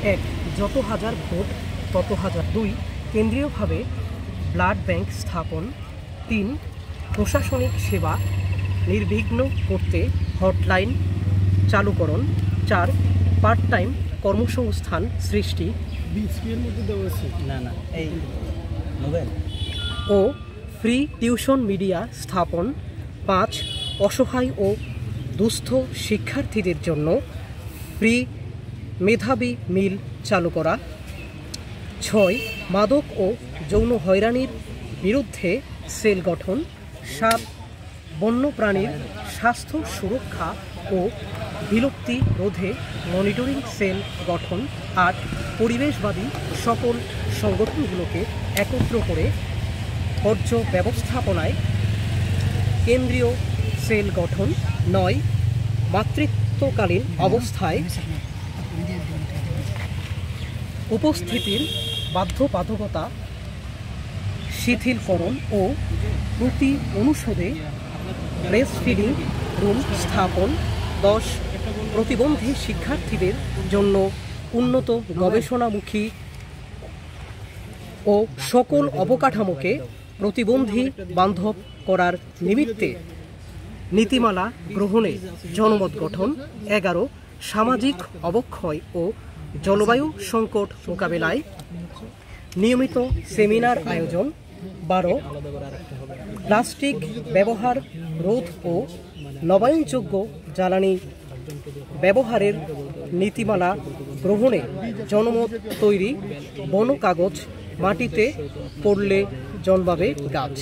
1. যত হাজার ভোট তত হাজার। 2. কেন্দ্রীয়ভাবে ব্লাড ব্যাংক স্থাপন। 3. প্রশাসনিক সেবা নির্বিঘ্ন করতে হটলাইন চালুকরণ। 4. পার্ট টাইম কর্মসংস্থান সৃষ্টি ও ফ্রি টিউশন মিডিয়া স্থাপন। 5. অসহায় ও দুস্থ শিক্ষার্থীদের জন্য ফ্রি মেধাবী মিল চালু করা। 6. মাদক ও যৌন হয়রানির বিরুদ্ধে সেল গঠন। 7. বন্যপ্রাণীর স্বাস্থ্য সুরক্ষা ও বিলুপ্তি রোধে মনিটরিং সেল গঠন। 8. পরিবেশবাদী সকল সংগঠনগুলোকে একত্র করে বর্জ্য ব্যবস্থাপনায় কেন্দ্রীয় সেল গঠন। 9. মাতৃত্বকালীন অবস্থায় উপস্থিতির বাধ্যবাধকতা শিথিলকরণ ও প্রতি অনুষদে ব্রেস্টফিডিং রুম স্থাপন। 10. প্রতিবন্ধী শিক্ষার্থীদের জন্য উন্নত গবেষণামুখী ও সকল অবকাঠামোকে প্রতিবন্ধী বান্ধব করার নিমিত্তে নীতিমালা গ্রহণে জনমত গঠন। 11. সামাজিক অবক্ষয় ও জলবায়ু সংকট মোকাবেলায় নিয়মিত সেমিনার আয়োজন। 12. প্লাস্টিক ব্যবহার রোধ ও নবায়নযোগ্য জ্বালানি ব্যবহারের নীতিমালা গ্রহণে জনমত তৈরি। বন কাগজ মাটিতে পড়লে জন্মাবে গাছ।